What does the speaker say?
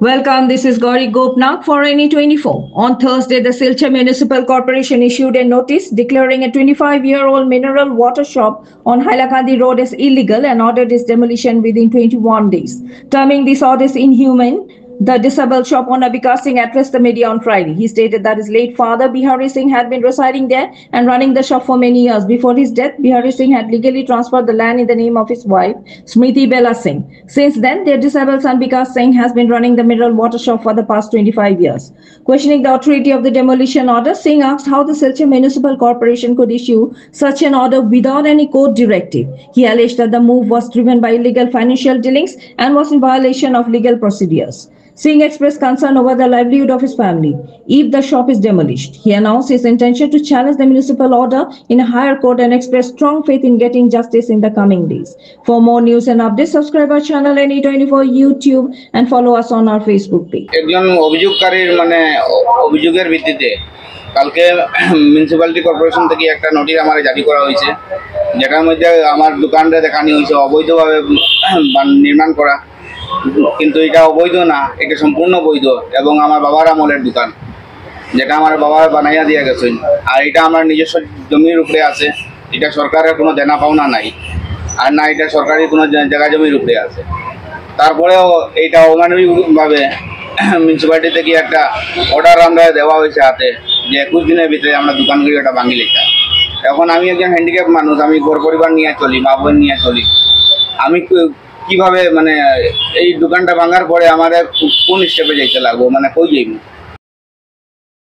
Welcome, this is Gauri Gopnath for NE24. On Thursday, the Silchar Municipal Corporation issued a notice declaring a 25-year-old mineral water shop on Hailakandi Road as illegal and ordered its demolition within 21 days. Terming this order as inhumane, the disabled shop owner Vikas Singh addressed the media on Friday. He stated that his late father Bihari Singh had been residing there and running the shop for many years. Before his death, Bihari Singh had legally transferred the land in the name of his wife, Smriti Bella Singh. Since then, their disabled son Vikas Singh has been running the mineral water shop for the past 25 years. Questioning the authority of the demolition order, Singh asked how the Silchar Municipal Corporation could issue such an order without any court directive. He alleged that the move was driven by illegal financial dealings and was in violation of legal procedures. Singh expressed concern over the livelihood of his family if the shop is demolished. He announced his intention to challenge the municipal order in a higher court and expressed strong faith in getting justice in the coming days. For more news and updates, subscribe our channel NE24 YouTube and follow us on our Facebook page. একজন অভিযোগকারীর অভিযোগের ভিত্তিতে কালকে municipality corporation থেকে একটা notice আমার জারি করা হয়েছে, যেটার মধ্যে আমার দোকানটা দেখানো হয়েছে অবৈধভাবে নির্মাণ করা, কিন্তু এটা অবৈধ না, এটা সম্পূর্ণ বৈধ এবং আমার বাবার আমলের দোকান, যেটা আমার বাবা বানাইয়া দিয়ে গেছেন। আর এটা আমার নিজস্ব জমির উপরে আছে, এটা সরকারের কোনো দেনা পাওনা নাই, আর না এটা সরকারি কোনো জায়গা জমির উপরে আছে। তারপরেও এইটা অমানবিকভাবে মিউনিসিপ্যালিটি থেকে একটা অর্ডার আমরা দেওয়া হয়েছে হাতে, যে 21 দিনের ভিতরে আমরা দোকানগুলি একটা ভাঙি লেখা। এখন আমি একজন হ্যান্ডিক্যাপ মানুষ, আমি ঘর পরিবার নিয়ে চলি, মা বোন নিয়ে চলি। আমি কিভাবে এই দোকানটা ভাঙার পরে আমার কোন স্টেপে যাইতে লাগবো, কই যাইব?